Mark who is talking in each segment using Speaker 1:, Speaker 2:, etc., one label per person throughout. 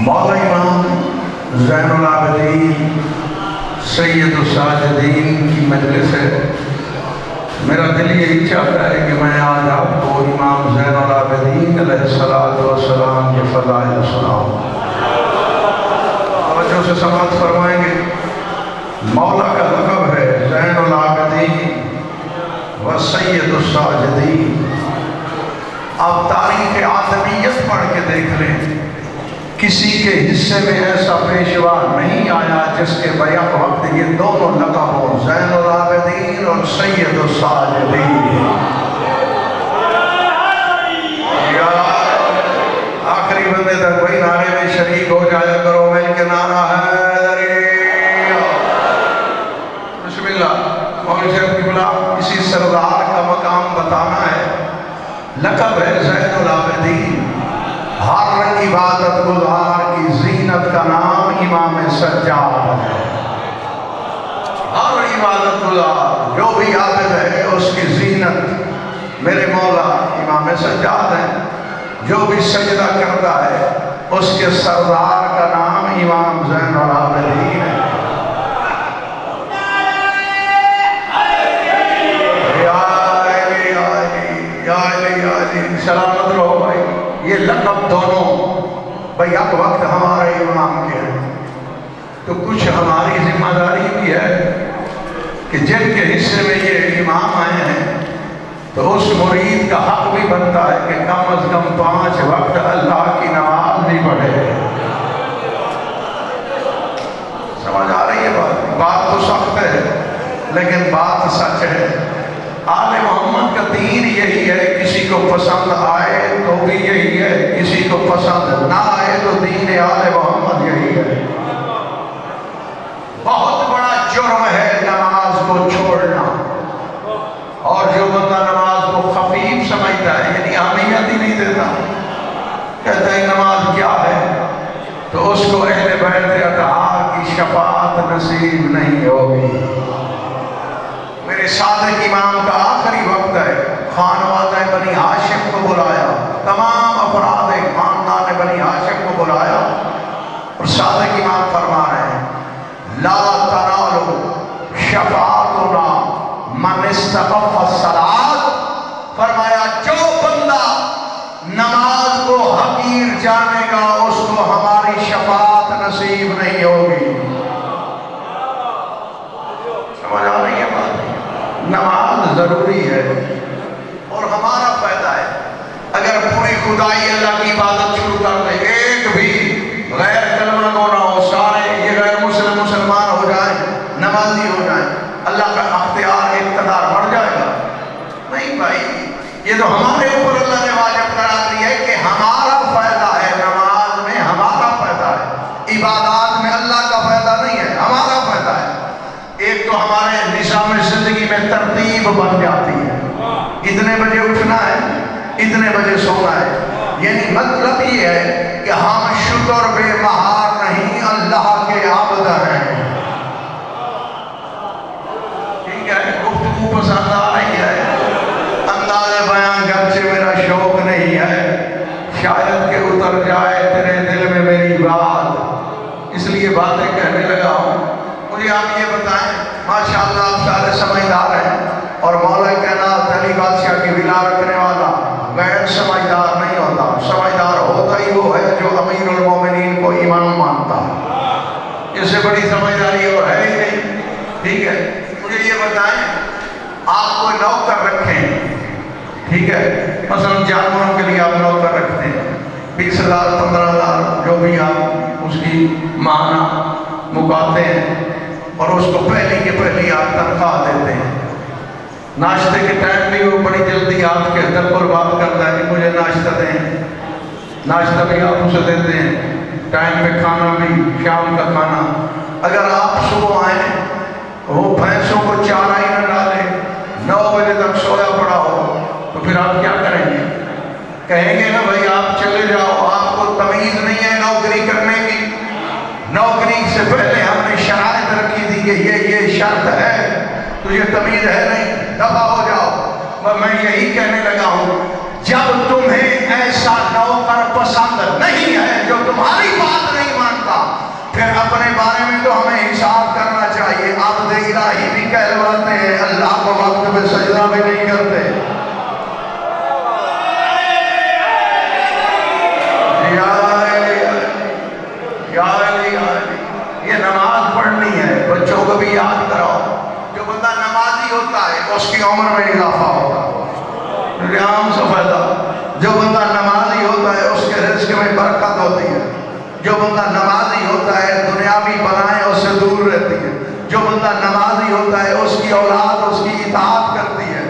Speaker 1: مولا امام زین العابدین سید الساجدین کی مجلس ہے. میرا دل یہی چاہتا ہے کہ میں آج آپ کو امام زین العابدین علیہ السلام کے فضائل سناؤں. توجہ سے سماعت فرمائیں گے. مولا کا لقب ہے زین العابدین و سید الساجدین. آپ تاریخ آدمیت پڑھ کے دیکھ لیں، کسی کے حصے میں ایسا پیشوا نہیں آیا جس کے بیک وقت یہ دونوں لقب ہوں، زین العابدین اور سید الساجدین. آخری بندے تک وہی نعرے میں شریک ہو جایا کرو. میں کے نعرہ ہے بسم اللہ. مولوی صاحب کی بلا کسی سردار کا مقام بتانا ہے. لقب ہے زین العابدین. ہر عبادت گزار کی زینت کا نام امام سجاد ہے. ہر عبادت گزار جو بھی عابد ہے اس کی زینت میرے مولا امام سجاد ہے. جو بھی سجدہ کرتا ہے اس کے سردار کا نام امام زین العابدین ہے. سلامت رہو بھائی. یہ لقب دونوں بھائی اب وقت ہمارے امام کے ہیں تو کچھ ہماری ذمہ داری بھی ہے کہ جن کے حصے میں یہ امام آئے ہیں تو اس مرید کا حق بھی بنتا ہے کہ کم از کم 5 وقت اللہ کی نماز بھی پڑھے. سمجھ آ رہی ہے بات؟ بات تو سخت ہے لیکن بات سچ ہے. آل محمد کا دین یہی ہے، کسی کو پسند آئے تو بھی یہی ہے، کسی کو پسند نہ آئے تو دین آل محمد یہی ہے. بہت بڑا جرم ہے نماز کو چھوڑنا، اور جو بندہ نماز کو خفیف سمجھتا ہے یعنی اہمیت ہی نہیں دیتا، کہتا ہے نماز کیا ہے، تو اس کو اہل بیت اطہار کی شفاعت نصیب نہیں ہوگی. میرے صادق امام کا آخری وقت ہے. خانوادہ بنی ہاشم کو بلایا، تمام افراد خاندان بنی ہاشم کو بلایا اور صادق امام فرما رہے ہیں لا تنالوا شفاعتنا من استخف الصلاۃ. فرمایا جو بندہ نماز کو حقیر جانے گا اس کو ہماری شفاعت نصیب نہیں ہوگی. سمجھ آ رہی ہے بات؟ نماز ضروری ہے اور ہمارا فائدہ ہے. اگر پوری خدائی اللہ کی عبادت شروع کر دے، ایک بھی غیر کلمہ گو نہ ہو، سارے یہ غیر مسلم مسلمان ہو جائیں، نمازی ہو جائیں، اللہ کا اختیار اقتدار بڑھ جائے گا؟ نہیں بھائی، یہ تو ہمارے اوپر اللہ نے واجب قرار دیا ہے کہ ہمارا فائدہ ہے. نماز میں ہمارا فائدہ ہے، عبادات میں اللہ کا فائدہ نہیں ہے، ہمارا فائدہ ہے. ایک تو ہمارے نظام زندگی میں ترتیب بن جاتی ہے، اتنے بجے اٹھنا ہے، اتنے بجے سونا ہے. یعنی مطلب یہ ہے کہ ہم شکر بے مہار نہیں، اللہ کے عبد ہیں. ٹھیک ہے؟ گفتگو پسند آ رہی ہے؟ انداز بیان گرچہ میرا شوق نہیں ہے، شاید کہ اتر جائے تیرے دل میں میری بات، اس لیے باتیں کہنے لگا ہوں. مجھے آپ یہ بتائیں، ماشاءاللہ آپ سارے سمجھدار ہیں اور مولا کائنات علی بادشاہ کی ولا رکھنے والا غیر سمجھدار نہیں ہوتا. سمجھدار ہوتا ہی وہ ہے جو امیر المومنین کو امام مانتا ہے. اس سے بڑی سمجھداری اور ہے ہی نہیں. ٹھیک ہے؟ مجھے یہ بتائیں، آپ کوئی نوکر رکھیں، ٹھیک ہے، مثلا جانوروں کے لیے آپ نوکر رکھتے ہیں، 20,000 15,000 جو بھی آپ اس کی ماہانہ مکاتے ہیں اور اس کو پہلی کے پہلی آپ تنخواہ دیتے ہیں. ناشتے کے ٹائم بھی وہ بڑی جلدی آپ کے در پر بات کرتا ہے کہ مجھے ناشتہ دیں. ناشتہ بھی آپ اسے دیتے ہیں، ٹائم پہ کھانا بھی، شام کا کھانا. اگر آپ صبح آئیں وہ بھینسوں کو چارہ ہی نہ ڈالے، 9 بجے تک سویا پڑا ہو، تو پھر آپ کیا کریں گے؟ کہیں گے نا بھائی آپ چلے جاؤ، آپ کو تمیز نہیں ہے نوکری کرنے کی. نوکری سے پہلے ہم نے شرائط رکھی تھی کہ یہ شرط ہے، تجھے تمیز ہے نہیں، دفع ہو جاؤ. میں یہی کہنے لگا ہوں، جب تمہیں ایسا نوکر پسند نہیں ہے جو تمہاری بات نہیں اس کی عمر میں اضافہ ہوگا۔ عام سا فائدہ، جو بندہ نمازی ہوتا ہے اس کے رزق میں برکت ہوتی ہے، جو بندہ نمازی ہوتا ہے دنیاوی بلائیں اس سے دور رہتی ہے، جو بندہ نمازی ہوتا ہے اس کی اولاد اس کی اطاعت کرتی ہے،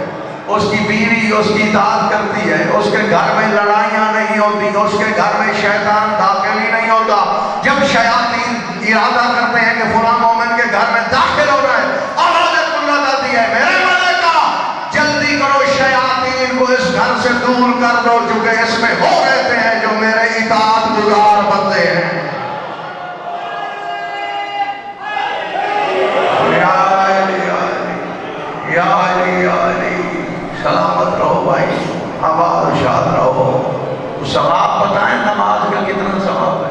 Speaker 1: اس کی بیوی اس کی اطاعت کرتی ہے، اس کے گھر میں لڑائیاں نہیں ہوتی، اس کے گھر میں شیطان داخل ہی نہیں ہوتا۔ جب شیاطین ارادہ کرتے ہیں کہ فلاں مومن کے گھر میں داخل ہو رہا ہے، آواز کلت آتی ہے میرے ملائکہ جلدی کرو شیاطین کو اس گھر سے دور کر دو، چونکہ اس میں وہ رہتے ہیں جو میرے اطاعت گزار بندے ہیں۔ یا علی سلامت رہو بھائی، آباد و شاد رہو۔ ثواب بتائیں نماز کا کتنا ثواب ہے،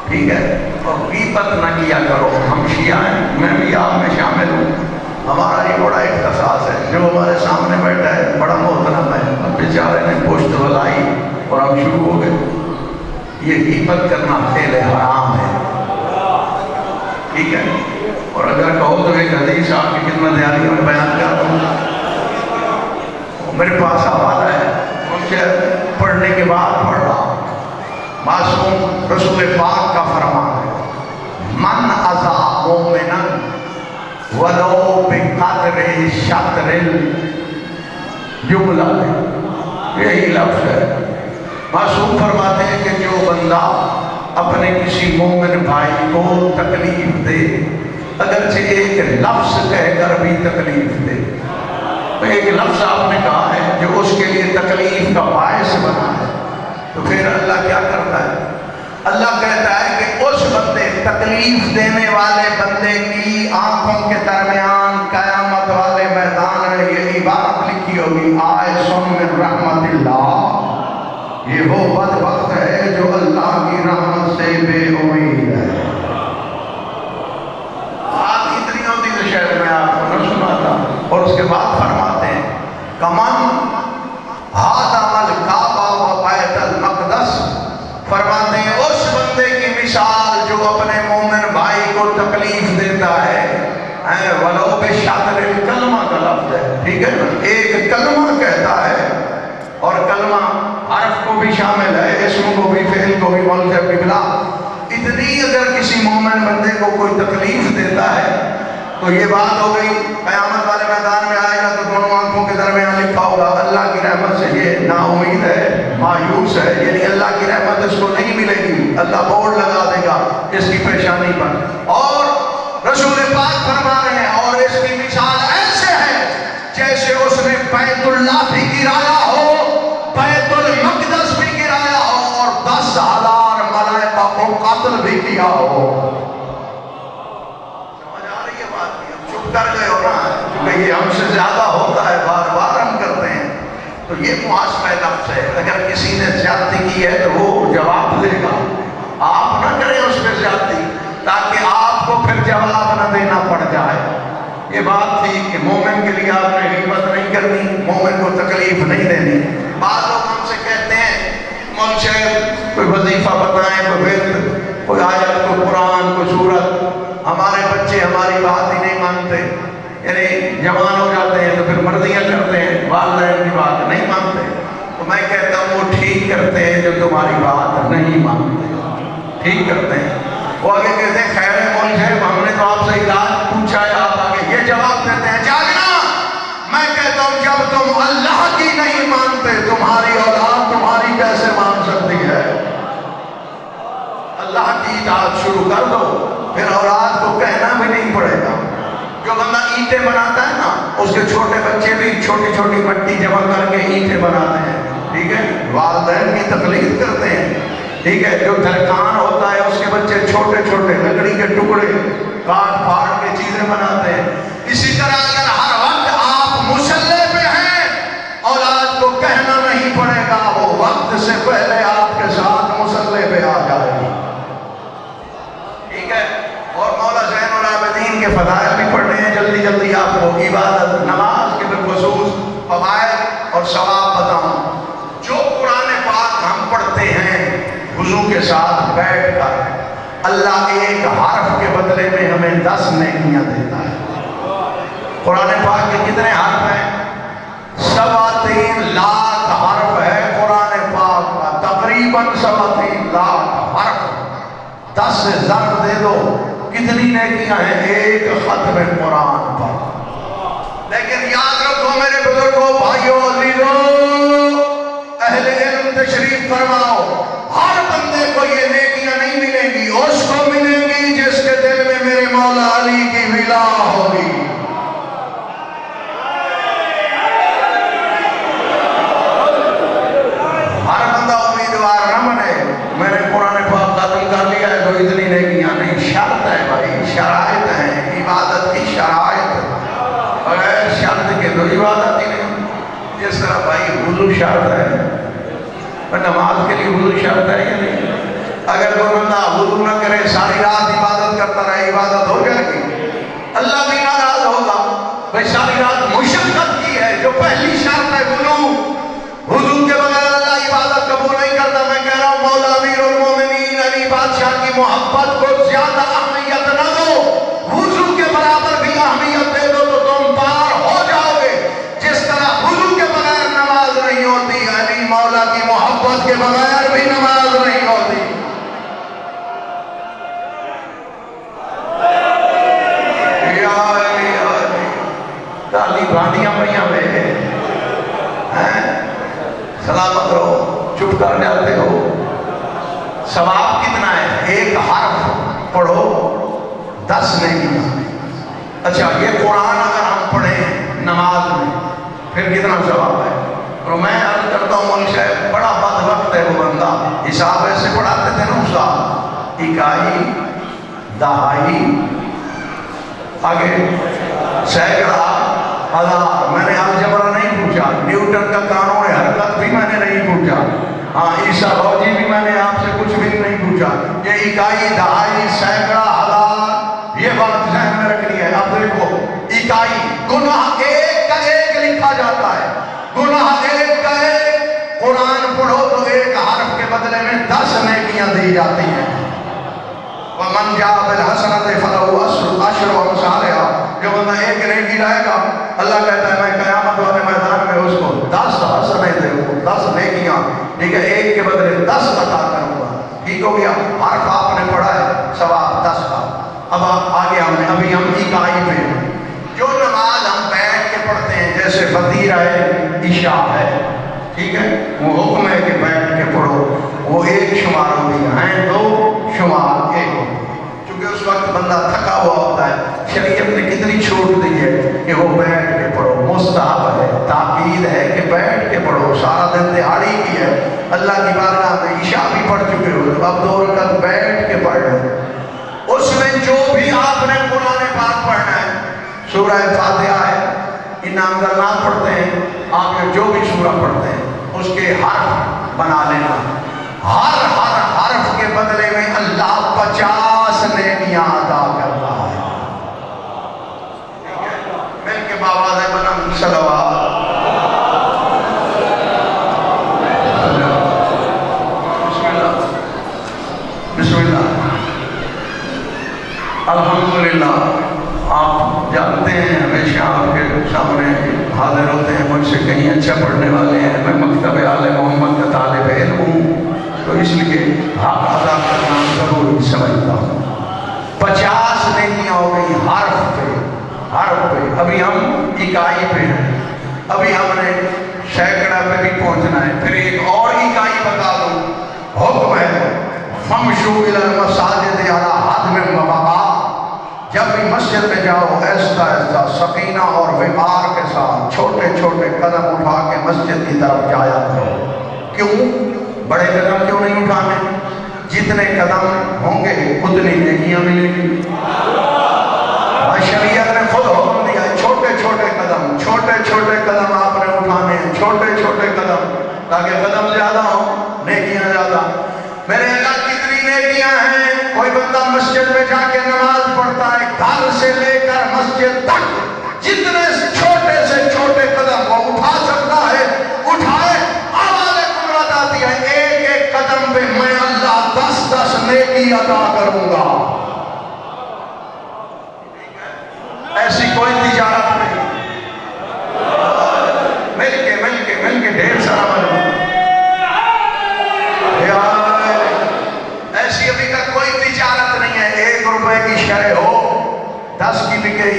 Speaker 1: ٹھیک ہے؟ اور غیبت نہ کیا کرو۔ ہم شیعہ ہیں، میں بھی آپ میں شامل ہوں، ہمارا یہ بڑا اختصاص ہے۔ جو ہمارے سامنے بیٹھا ہے بڑا محترم ہے، بیچارے نے پشت بلائی اور ہم شروع ہو گئے۔ یہ غیبت کرنا فعل حرام ہے، ٹھیک ہے؟ اور اگر کہو تو ایک حدیث آپ کی خدمت عالی میں بیان کرتا ہوں، میرے پاس حوالہ ہے، مجھے پڑھنے کے بعد پڑھ رہا ہوں۔ معصوم رسول پاک کا فرمان ہے، من اذا مومنا ولو بقدر شطر الجملہ، یہی لفظ ہے۔ معصوم فرماتے ہیں کہ جو بندہ اپنے کسی مومن بھائی کو تکلیف دے، اگرچہ ایک لفظ کہہ کر بھی تکلیف دے، تو ایک لفظ آپ نے کہا ہے جو اس کے لیے تکلیف کا باعث بنا ہے، تو پھر اللہ کیا کرتا ہے؟ اللہ کہتا ہے کہ اس بندے، تکلیف دینے والے بندے کی آنکھوں کے درمیان قیامت والے میدان میں یہ عبارت لکھی ہوگی، آئے سن من رحمت اللہ، یہ وہ بدبخت ہے جو اللہ کی رحمت سے بے امید ہے۔ بات اتنی ہوتی تو شاید میں آپ کو نہ سناتا۔ اور اس کے بعد فرماتے ہیں کمن ہادم الکعبہ و بیت المقدس، فرماتے ہیں اس بندے کی مثال جو اپنے مومن بھائی کو تکلیف دیتا ہے، ولو بشطر الکلمہ کا لفظ ہے، ٹھیک ہے نا؟ ایک کلمہ کہتا ہے، اور کلمہ حرف کو بھی شامل ہے، اسم کو بھی، فعل کو بھی، ملزم بھی، بلا اتنی اگر کسی مومن بندے کو کوئی تکلیف دیتا ہے تو یہ بات ہو گئی، قیامت والے میدان میں آئے گا تو دونوں آنکھوں کے درمیان لکھا ہوگا اللہ کی رحمت سے یہ نا امید ہے، مایوس ہے، یعنی اللہ کی رحمت اس کو نہیں ملے گی، اللہ بورڈ لگا دے گا اس کی پریشانی پر۔ اور رسول پاک فرما رہے ہیں اور اس کی مثال ایسے ہے جیسے اس نے بیت اللہ بھی گرایا ہو، بیت المقدس بھی گرایا ہو، اور 10,000 ملائکہ کو قتل بھی کیا ہو۔ کر گئے ہو نا، کیونکہ یہ ہم سے زیادہ ہوتا ہے، بار بار ہم کرتے ہیں، تو یہ محاسبہ نفس ہے۔ اگر کسی نے زیادتی کی ہے تو وہ جواب دے گا، آپ نہ کریں اس پہ زیادتی تاکہ آپ کو پھر جواب نہ دینا پڑ جائے۔ یہ بات تھی کہ مومن کے لیے آپ نے غیبت نہیں کرنی، مومن کو تکلیف نہیں دینی۔ بعض لوگ ہم سے کہتے ہیں مول صاحب کوئی وظیفہ بتائیں، کوئی ورد، کوئی آیت، کوئی قرآن، کوئی سورت۔ ہمارے بچے ہماری بات ہی نہیں مانتے، یعنی جوان ہو جاتے ہیں تو پھر مرضیاں کرتے ہیں، والدین کی بات نہیں مانتے۔ تو میں کہتا ہوں وہ ٹھیک کرتے ہیں جو تمہاری بات نہیں مانتے، ٹھیک کرتے ہیں۔ وہ آگے کہتے ہیں خیر ہے مول صاحب ہم نے تو آپ سے علاج پوچھا ہے، آپ آگے یہ جواب دیتے ہیں جاگنا۔ میں کہتا ہوں جب تم اللہ کی نہیں مانتے تمہاری اولاد تمہاری کیسے مان سکتی ہے؟ اللہ کی اطاعت شروع کر دو، پھر اولاد کو کہنا بھی نہیں پڑے گا۔ جو بندہ اینٹیں بناتا ہے نا، اس کے چھوٹے بچے بھی چھوٹی چھوٹی مٹی جمع کر کے اینٹیں بناتے ہیں، ٹھیک ہے؟ والدین کی تقلید کرتے ہیں، ٹھیک ہے؟ جو درخان ہوتا ہے اس کے بچے چھوٹے چھوٹے لکڑی کے ٹکڑے کاٹ پھاڑ کے چیزیں بناتے ہیں۔ اسی طرح اگر ہر وقت آپ مصلی پہ ہیں، اولاد کو کہنا نہیں پڑے گا، وہ وقت سے پہلے آپ کے ساتھ مصلی پہ آ جائے گی، ٹھیک ہے؟ اور مولا زین العابدین کے فضائل بھی پڑھنے ہیں جلدی جلدی آپ کو، عبادت نماز کے بالخصوص فوائد اور ثواب بتاؤں۔ جو قرآن پاک ہم پڑھتے ہیں وضو کے ساتھ بیٹھ کر، اللہ ایک حرف کے بدلے میں ہمیں 10 نیکیاں دیتا ہے۔ قرآن پاک کے کتنے حرف ہیں؟ 3.25 لاکھ حرف ہے قرآن پاک کا، تقریباً 3.25 لاکھ حرف۔ 10 سے ضرب دے دو کتنی نیکیاں ہیں ایک ختم قرآن پر۔ لیکن یاد رکھو میرے بزرگوں، بھائیوں، عزیزوں، اہل علم تشریف فرماؤ، ہر بندے کو یہ نیکیاں نہیں ملیں گی، اس کو ملیں گی جس کے دل میں میرے مولا علی کی ولا ہوگی۔ ہر بندہ امیدوار نہ بنے میں نے قرآن پاک ختم کر لیا ہے تو اتنی نیکیاں نہیں، شرط ہے بھائی، شرائط ہیں، عبادت کی شرائط، بغیر شرط کے تو عبادت ہی نہیں۔ جس طرح بھائی وضو شرط ہے، نماز کے لیے وضو شرط ہے یا نہیں؟ اگر کوئی بندہ وضو نہ کرے ساری رات عبادت کرتا رہے، عبادت ہو جائے گی؟ اللہ بھی ناراض ہوگا۔ بھائی ساری رات مشقت کی ہے، جو پہلی شرط ہے وضو، وضو کے بغیر اللہ عبادت قبول نہیں کرتا۔ میں کہہ رہا ہوں مولا امیر المومنین علی بادشاہ کی محبت کو زیادہ اہمیت نہ دو، وضو کے برابر بھی اہمیت دے دو تو تم پار ہو جاؤ گے۔ جس طرح وضو کے بغیر نماز نہیں ہوتی، علی مولا کی محبت کے بغیر بھی نماز نہیں ہوتی۔ تالی بھانڈیاں پڑیاں میں سلامت رہو، چپ کر جاتے ہو۔ ثواب کتنا ہے؟ ایک حرف پڑھو 10 نیکیاں۔ اچھا یہ قرآن اگر ہم پڑھیں نماز میں پھر کتنا ثواب ہے؟ اور میں عرض کرتا ہوں مولوی صاحب بڑا بد وقت ہے وہ بندہ، حساب ایسے پڑھاتے تھے نا استاد، اکائی، دہائی، آگے سینکڑا، ہزار۔ میں نے الجبرا نہیں پوچھا، نیوٹن کا قانون حرکت بھی میں نے نہیں پوچھا، ہاں عیسیٰ روجی بھی میں نے آپ سے کچھ بھی نہیں پوچھا۔ یہ اکائی، دہائی، سینکڑا، ہزار، یہ بات ذہن میں رکھنی ہے۔ اب دیکھو اکائی، گناہ ایک کا ایک لکھا جاتا ہے، گناہ ایک کا ایک، قرآن پڑھو تو ایک حرف کے بدلے میں 10 نیکیاں دی جاتی ہیں۔ وَمَنْ جَاءَ بِالْحَسَنَةِ فَلَهُ عَشْرُ أَمْثَالِهَا۔ جو بندہ ایک نیکی لائے گا اللہ کہتا ہے میں قیامت والے میدان میں اس کو 10 حسنیں دے دوں، 10 نیکیاں، ٹھیک ہے، ایک کے بدلے 10 عطا کروں گا۔ ٹھیک ہو گیا، حرف آپ نے پڑھا ہے، ثواب 10 کا۔ اب آگے ابھی ہم اکائی پہ، جو نماز ہم بیٹھ کے پڑھتے ہیں جیسے فطیرہ عشاء ہے، ٹھیک ہے، وہ حکم ہے کہ بیٹھ کے پڑھو، وہ ایک شمار ہوئی ہیں، 2 شمار 1 ہو۔ چونکہ اس وقت بندہ تھکا ہوا ہوتا ہے، شریعت نے کتنی چھوٹ دی ہے کہ وہ بیٹھ کے پڑھو، مستحب ہے، تاکید ہے کہ بیٹھ کے پڑھو، سارا دن دہاڑی کی ہے، اللہ کی بارگاہ میں عشاء بھی پڑھ چکے ہو، اب 2 رکعت بیٹھ کے پڑھ لیں۔ اس میں جو بھی آپ نے قرآن پاک پڑھنا ہے، سورہ فاتحہ ہے، اِنَّا أَنزَلْنَاهُ پڑھتے ہیں، آپ جو بھی سورہ پڑھتے ہیں اس کے حرف بنا لینا، ہر حرف کے بدلے میں اللہ 50 نیکیاں عطا کرتا ہے۔ مل کے بابا دے بنم صلوات۔ بسم اللہ۔ الحمدللہ آپ جانتے ہیں ہمیشہ آپ کے سامنے حاضر ہوتے ہیں، مجھ سے کہیں اچھا پڑھنے والے ہیں، میں مکتب آل محمد کا طالب علم ہوں تو اس لیے حق ادا کرنا ضروری سمجھتا ہوں۔ 50 نیکیاں ہو گئی حرف پہ، ابھی ہم اکائی پہ ہیں، ابھی ہم نے سینکڑا پہ بھی پہنچنا ہے، پھر ایک اور اکائی بتا دوں، حکم ہے فَمْشُوا إِلَى الْمَسَاجِدِ عَلَىٰ حَدْمٍ وَوَقَارٍ۔ جب بھی مسجد میں جاؤ ایسا ایسا سکینہ اور وقار کے ساتھ چھوٹے چھوٹے قدم اٹھا کے مسجد کی طرف جایا کرو۔ کیوں؟ بڑے قدم کیوں نہیں اٹھانے؟ جتنے قدم ہوں گے اتنی نیکیاں ملیں گی۔ شریعت نے خود حکم دیا ہے چھوٹے چھوٹے قدم آپ نے اٹھانے ہیں، چھوٹے چھوٹے قدم، تاکہ قدم زیادہ ہوں نیکیاں زیادہ۔ میرے اللہ کتنی نیکیاں ہیں۔ کوئی بندہ مسجد میں جا کے نماز پڑھتا ہے، گھر سے لے کر مسجد تک جتنے چھوٹے سے چھوٹے قدم وہ اٹھا سکتا ہے اٹھائے، آواز قدرت آتی ہے ایک ایک قدم پہ میں اللہ 10 نیکی عطا کروں گا۔ ایسی کوئی تجارت نہیں۔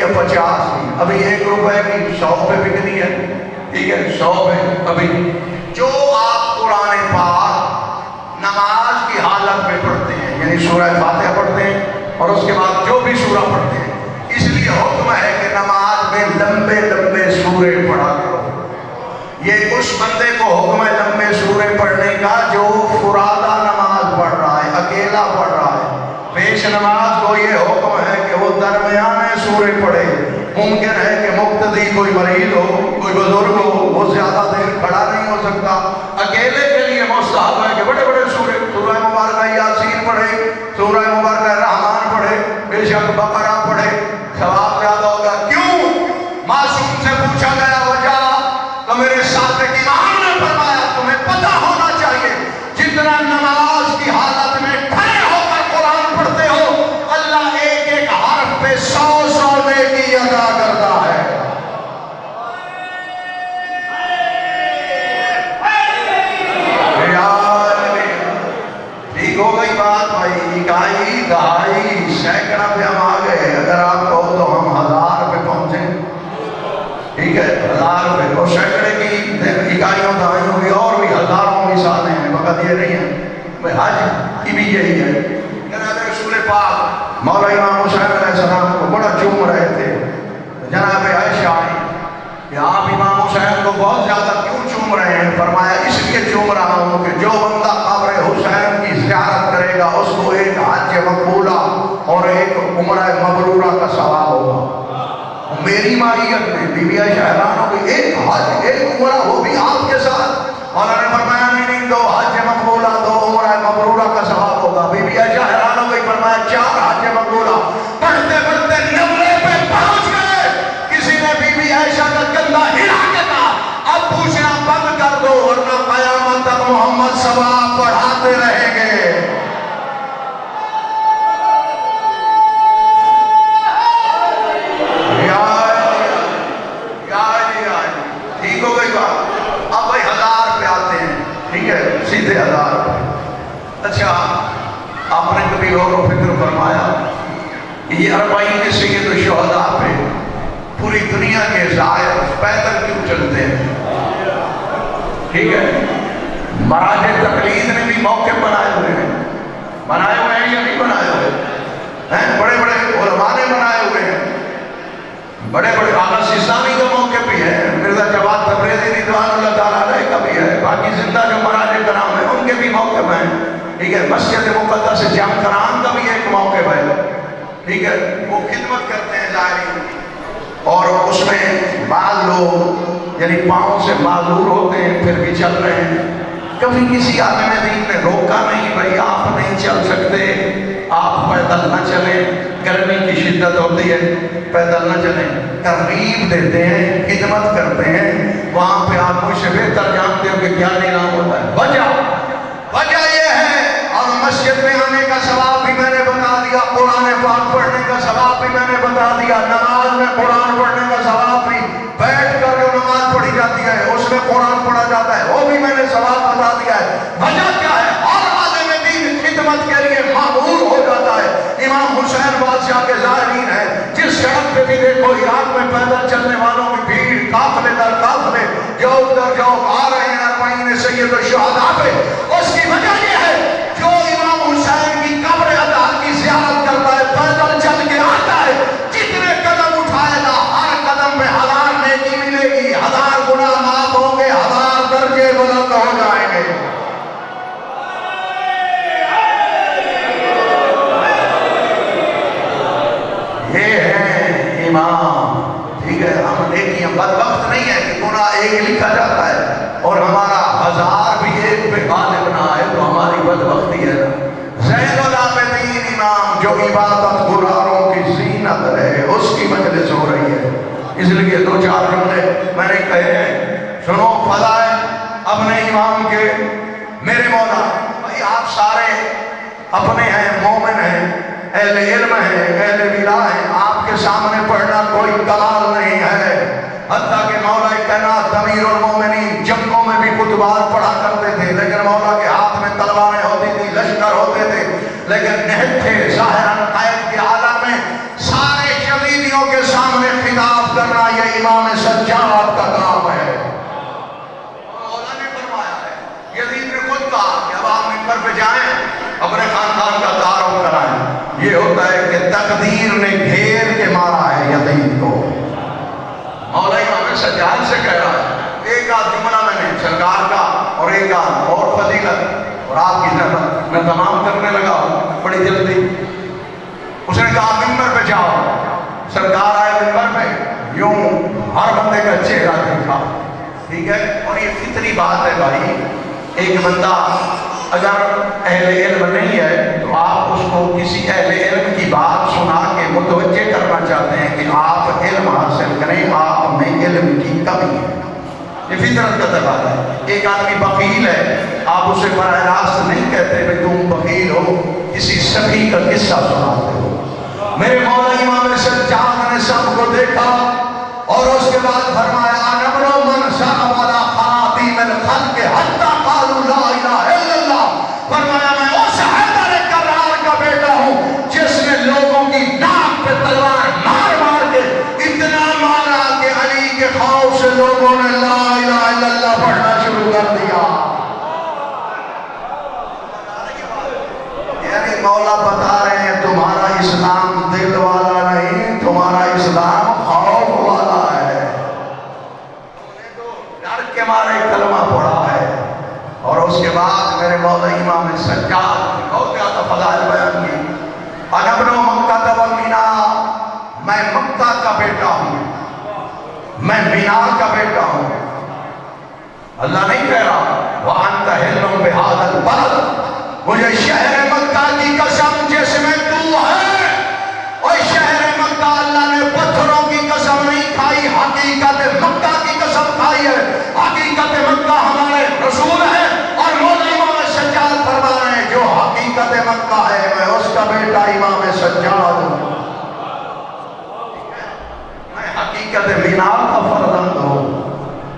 Speaker 1: ہے 50 کی، ابھی 1 روپے کی 100 پہ بکنی ہے، ٹھیک ہے 100 پہ۔ ابھی جو آپ قرآن پاک نماز کی حالت میں پڑھتے ہیں، یعنی سورہ فاتحہ پڑھتے ہیں اور اس کے بعد جو بھی سورہ پڑھتے ہیں، اس لیے حکم ہے کہ نماز میں لمبے لمبے سورے پڑھا کرو۔ یہ اس بندے کو حکم ہے لمبے سورے پڑھنے کا جو فرادہ نماز پڑھ رہا ہے، اکیلا پڑھ رہا ہے۔ پیش نماز کو یہ حکم ہے کہ وہ درمیانے سورے پڑھے۔ ممکن ہے کہ مقتدی کوئی مریض ہو، کوئی بزرگ ہو، وہ زیادہ دیر کھڑا نہیں ہو سکتا، اکیلے کے لیے مستحب ہے کہ بڑے بڑے سورے، سورہ مبارکہ یاسین پڑھے، سورہ مبارکہ رحمان پڑھے، بے شک بقرہ پڑھے، ثواب زیادہ ہوگا۔ کیوں؟ معصوم سے پوچھا گیا وجہ، تو میرے ساتھ امام نے فرمایا تمہیں پتہ ہونا چاہیے جتنا نماز کی حالت میں کھڑے ہو کر قرآن پڑھتے ہو، اللہ ایک ایک حرف پہ 100 نیکی ادا کرتا ہے۔ ٹھیک ہو گئی بات بھائی؟ اکائی دہائی سینکڑا پہ ہم آ گئے، اگر آپ کہو تو ہم 1000 پہ پہنچیں، ٹھیک ہے 1000 پہ، تو سینکڑے کی اکائیوں دہائیوں کی اور بھی ہزاروں مثالیں ہیں، فقط یہ نہیں ہے۔ حج کی بھی یہی ہے۔ جناب رسول پاک مولا امام حسین علیہ السلام کو بڑا چوم رہے تھے، جناب عائشہ آئی کہ آپ امام حسین کو بہت زیادہ کیوں چوم رہے ہیں؟ فرمایا اس لیے چوم رہا ہوں کہ جو بندہ قبر حسین کی زیارت کرے گا اس کو ایک حج مقبولہ اور ایک عمرہ مبرورہ کا ثواب ہوگا۔ میری ماہیت میں بی بی عائشہ حیران ہو گئی، ایک حج ایک عمرہ وہ بھی آپ کے ساتھ؟ مولا نے فرمایا نہیں، 2 حج مقبولہ 2 عمرہ مبرورہ کا ثواب ہوگا۔ بی بی عائشہ حیران ہو گئی، فرمایا 4 حج مقبولہ۔ پڑھتے پڑھتے 90 پہ پہنچ گئے۔ کسی نے بی بی عائشہ کا کندھا ہلا کے کہا اب پوچھنا بند کر دو ورنہ قیامت تک محمد ثواب پڑھاتے رہیں گے۔ ٹھیک ہو گئی بات؟ اب بھائی 1000 پہ آتے ہیں، ٹھیک ہے سیدھے 1000 پہ۔ اچھا آپ نے کبھی غور و فکر فرمایا کہ یہ 40 سید الشہداء پہ پوری دنیا کے زائر پیدل کیوں چلتے ہیں؟ ٹھیک ہے مراج تقلید نے بھی موقع بنائے ہوئے ہیں، بنائے ہوئے ہیں یا نہیں بنائے ہوئے ہیں؟ بڑے بڑے علماء نے بنائے ہوئے ہیں، بڑے بڑے اعلیٰ سیستانی کا موقع بھی ہے، مرزا جواد تبریزی رضوان اللہ تعالیٰ علیہ کا بھی ہے، باقی زندہ جو مراج کرام ہیں ان کے بھی موقع ہیں، ٹھیک ہے مسجد مقدس جام کرام کا بھی ایک موقع ہے، ٹھیک ہے وہ خدمت کرتے ہیں زائرین کی، اور اس میں بعض لوگ یعنی پاؤں سے معذور ہوتے ہیں پھر بھی چل رہے ہیں۔ کبھی کسی عالم دین نے روکا نہیں، بھائی آپ نہیں چل سکتے، آپ پیدل نہ چلیں، گرمی کی شدت ہوتی ہے پیدل نہ چلیں، ترغیب دیتے ہیں، خدمت کرتے ہیں۔ وہاں پہ آپ مجھ سے بہتر جانتے ہو کہ کیا نظام ہوتا ہے۔ وجہ یہ ہے، اور مسجد میں آنے کا ثواب بھی میں نے بتا دیا، قرآن پاک پڑھنے کا ثواب بھی میں نے بتا دیا، نماز میں قرآن پڑھنے کا ثواب بھی، بیٹھ کر جو نماز پڑھی جاتی ہے اس میں قرآن پڑھا جاتا ہے وہ بھی میں نے ثواب بتا دیا ہے۔ وجہ کیا ہے؟ اور عالم دین خدمت کے لیے معمور ہو جاتا ہے۔ امام حسین بادشاہ کے زائرین ہیں، جس سڑک پہ بھی دیکھو عراق میں پیدل چلنے والوں کی بھیڑ، قافلے در قافلے جو ادھر جو آ رہے ہیں 40 سید الشہداء پہ، اس کی وجہ یہ ہے جو امام حسین کی قبر اطہر کی زیارت کرتا ہے پیدل چل کے آتا ہے، جتنے قدم اٹھائے گا ہر قدم پہ 1000 نیکی ملے گی، 1000 گناہ معاف ہوں گے، 1000 درجے بلند ہو جائیں گے۔ یہ ہے امام، ٹھیک ہے ہم نیکیاں بدبخت نہیں ہے کہ گناہ ایک لکھا جاتا ہے اور ہمارا 1000 بھی ایک پہ غالب نہ آئے تو ہماری بدبختی ہے۔ زین العابدین امام جو عبادت گزاروں کی زینت ہے اس کی مجلس ہو رہی ہے، اس لیے 2-4 جملے میں نے کہے ہیں، سنو فضائل اپنے امام کے۔ میرے مولا بھائی آپ سارے اپنے ہیں، مومن ہیں، اہل علم ہیں، اہل ولا ہیں، آپ کے سامنے پڑھنا کوئی کمال نہیں ہے، حتیٰ کہ مولا کائنات امیر المومنین جنگوں میں بھی خطبات پڑھا کرتے تھے، لیکن مولا کے ہاتھ میں تلواریں ہوتی تھی، لشکر ہوتے تھے، لیکن نہت تھے ظاہراً قائد کے عالم میں، سارے یزیدیوں کے سامنے تقدیر نے گھیر کے مارا ہے یزید کو. مولا امام سجاد سے کہہ رہا ہے ایک آدھ جملہ میں نے سرکار کا اور ایک آدھ اور فضیلت اور آپ کی نعمت میں تمام کرنے لگا بڑی جلدی. اس نے کہا منبر پہ جاؤ. سرکار آئے منبر پہ, یوں ہر بندے کا چہرہ دیکھا. ٹھیک ہے, اور یہ فطری بات ہے بھائی, ایک بندہ اگر اہل علم نہیں ہے تو آپ اس کو کسی اہل علم کی بات سنا کے متوجہ کرنا چاہتے ہیں کہ آپ علم حاصل کریں, آپ میں علم کی کمی ہے. یہ فطرت کا تقاضا ہے. ایک آدمی بخیل ہے, آپ اسے براہ راست نہیں کہتے کہ تم بخیل ہو, کسی سخی کا قصہ سناتے ہو. میرے مولا امام سجاد نے سب کو دیکھا اور اس کے بعد فرمایا نبرو من صاحب علی خاتم الخلق حتی قالوا لا الہ الا اللہ. فرمایا میں اس حیدر کرار کا بیٹا ہوں جس نے لوگوں کی ناک پہ تلوار مار مار کے اتنا مارا کہ علی کے خوف سے لوگوں نے لا الہ الا اللہ پڑھنا شروع کر دیا. یعنی مولا بتا رہے ہیں تمہارا اسلام دل والا نہیں, تمہارا اسلام خوف والا ہے. تم نے تو ڈر کے مارے کلمہ پڑھا ہے. اور اس کے بعد میرے مولا امام سجاد بہت زیادہ فضائل بیان کی. انا ابن مکہ و مینا, میں مکہ کا بیٹا ہوں, میں مینا کا بیٹا ہوں. اللہ نہیں کہہ رہا وَأَنْتَ حِلٌّ بِهَذَا الْبَلَدِ, مجھے شہر مکہ کی قسم جس میں تو ہے. اور شہر مکہ اللہ نے پتھروں کی قسم نہیں کھائی, حقیقت مکہ کی قسم کھائی ہے. حقیقت مکہ ہمارے رسول ہے اور مولا امام سجاد فرما رہے ہیں جو حقیقت مکہ ہے میں اس کا بیٹا امام سجاد ہوں. میں حقیقت مینا کا فرزند ہوں,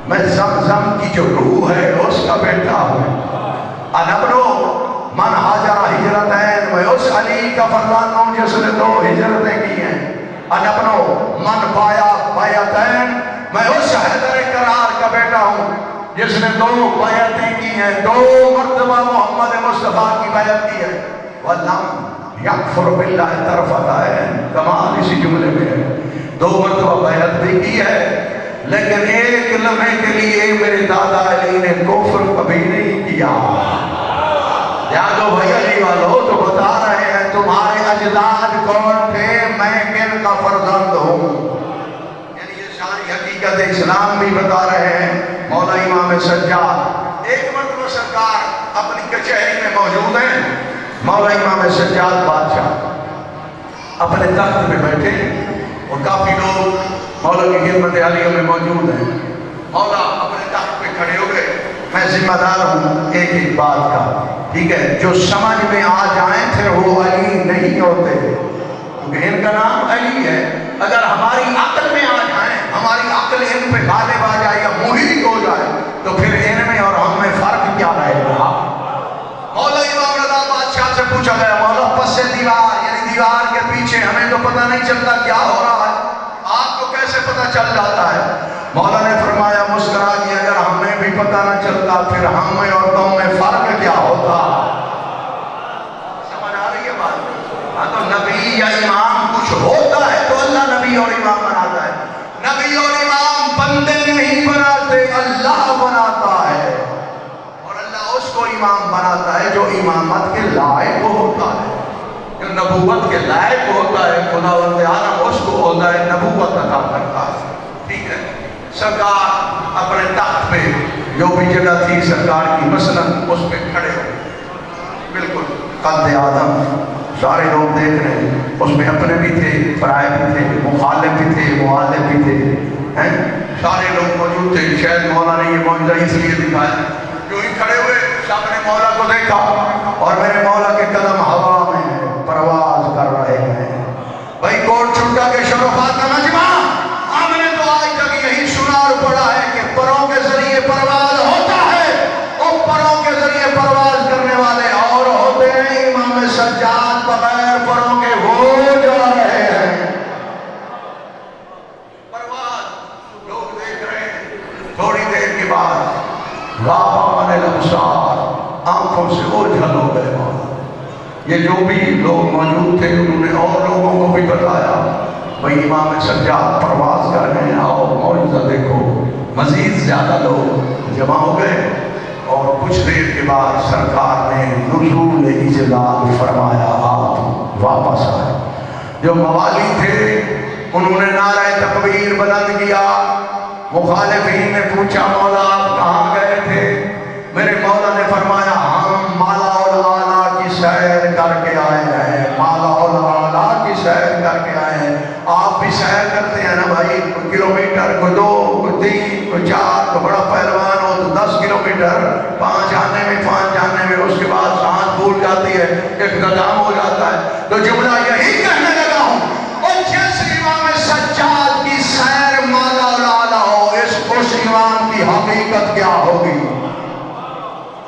Speaker 1: میں زمزم کی جو روح ہے اس کا بیٹا ہوں. انبنو من حاجر ہجرتین, میں اس علی کا فرزند ہوں جس نے 2 ہجرتیں کی ہیں. انبنو من بایا بیعتین, میں اس حیدر کرار کا بیٹا ہوں جس نے 2 بیعتیں کی ہیں, 2 مرتبہ محمد مصطفیٰ کی بیعت کی ہے. وَلَمْ یکفر باللہ طرفۃ عین, کمال اسی جملے میں ہے, 2 مرتبہ بیعت بھی کی ہے لیکن ایک لمحے کے لیے میرے دادا علی نے کفر کبھی نہیں کیا. یادو بھائی علی والو تو بتا رہے ہیں تمہارے اجداد کون تھے, میں کن کا فرزند ہوں. یعنی یہ ساری حقیقت اسلام بھی بتا رہے ہیں مولا امام سجاد. ایک مرتبہ سرکار اپنی کچہری میں موجود ہیں, مولا امام سجاد بادشاہ اپنے تخت میں بیٹھے اور کافی لوگ مولا کی خدمت عالیہ میں موجود ہیں. مولا اپنے تخت پہ کھڑے ہو گئے, میں ذمہ دار ہوں ایک ایک بات کا, ٹھیک ہے, جو سمجھ میں آ جائیں پھر وہ علی نہیں ہوتے کیونکہ ان کا نام علی ہے. اگر ہماری عقل میں آ جائیں, ہماری عقل ان پہ غالب آ جائے یا محیط ہو جائے تو پھر ان میں اور ہم میں فرق کیا رہے گا. مولا امام رضا بادشاہ سے پوچھا گیا مولا پس دیوار, یعنی دیوار کے پیچھے ہمیں تو پتہ نہیں چلتا کیا ہو رہا ہے, آپ کو کیسے پتہ چل جاتا ہے؟ مولا نے فرمایا مسکرا کہ اگر ہمیں بھی پتہ نہ چلتا پھر ہم میں اور تم میں فرق کیا ہوتا. سمجھ آ رہی ہے بات؟ ہاں تو نبی یا امام کچھ ہوتا ہے تو اللہ نبی اور امام بناتا ہے. نبی اور امام بندے نہیں بناتے, اللہ بناتا ہے. اور اللہ اس کو امام بناتا ہے جو امامت کے لائق ہوتا ہے, جو نبوت کے لائق ہوتا ہے. خداوند عالم اس کو ہوتا ہے نبوت عطا کرتا ہے. ٹھیک ہے, سرکار اپنے تخت پہ جو بھی جگہ تھی سرکار کی مثلاً اس پہ کھڑے ہو, بالکل قد آدم, سارے لوگ دیکھ رہے ہیں. اس میں اپنے بھی تھے, پرائے بھی تھے, مخالف بھی تھے, معالف بھی تھے, سارے لوگ موجود تھے. شاید مولا نے یہ معجزہ اس لیے دکھایا, جو ہی کھڑے ہوئے سب نے مولا کو دیکھا اور میرے مولا کے قدم ہوا میں پرواز کر رہے ہیں. بھائی کوٹ چھٹا کے شرفات کا مجمع, ہم نے تو آج تک یہی سنا اور پڑھا ہے کہ پروں کے ذریعے پرواز ہوتا ہے, اور پروں کے ذریعے پرواز کرنے والے اور ہوتے ہیں. امام سجاد بغیر پروں کے ہو جا رہے ہیں. پرواز لوگ دیکھ رہے ہیں. تھوڑی دیر کے بعد غاب عن الابصار, آنکھوں سے اوجھل ہو گئے مولا. یہ جو بھی لوگ موجود تھے انہوں نے اور لوگوں کو بھی بتایا بھئی امام سجاد پرواز کر رہے ہیں، آؤ معجزہ دیکھو۔ مزید زیادہ لوگ جمع ہو گئے اور کچھ دیر کے بعد سرکار نے نزول اجلال فرمایا، آپ واپس آئے۔ جو موالی تھے انہوں نے نعرہ تکبیر بلند کیا۔ مخالفین نے پوچھا مولا آپ کہاں گئے تھے؟ میرے مولا نے فرمایا ہم مالا الاعلیٰ کی سیر کر کے آئے ہیں، مالا الاعلیٰ کی سیر کر کے آئے ہیں۔ آپ بھی سیر کرتے ہیں نا بھائی، کوئی کلومیٹر، کوئی 2، کوئی 3، کوئی 4، کوئی بڑا پہلوان ہو تو 10 کلومیٹر 5 آنے میں اس کے بعد سانس پھول جاتی ہے، اختتام ہو جاتا ہے۔ تو جملہ یہی کہنے لگا ہوں، اور جیسے امام سجاد کی سیر مالا الاعلیٰ ہو، اس امام کی حقیقت کیا ہوگی،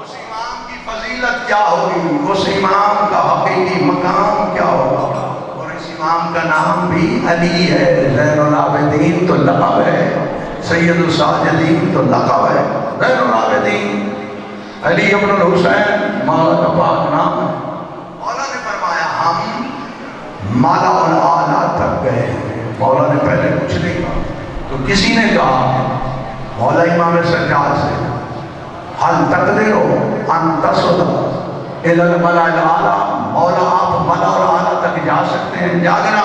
Speaker 1: اس امام کی فضیلت کیا ہوگی، اس امام کا حقیقی مقام کیا ہوگا۔ اور اس امام کا نام بھی علی ہے، زین العابدین تو لقب ہے، سید الساجدین تو لقب ہے، زین العابدین علی ابن الحسین مولا کا پاک نام ہے۔ مولا نے فرمایا ہم مالا الاعلیٰ تک گئے ہیں۔ مولا نے پہلے کچھ نہیں کہا تو کسی نے کہا مولا امام سجاد سے، حل تقدرو ان تصعد الی الملأ الاعلیٰ، مولا آپ ملأ الاعلیٰ تک جا سکتے ہیں؟ جاگنا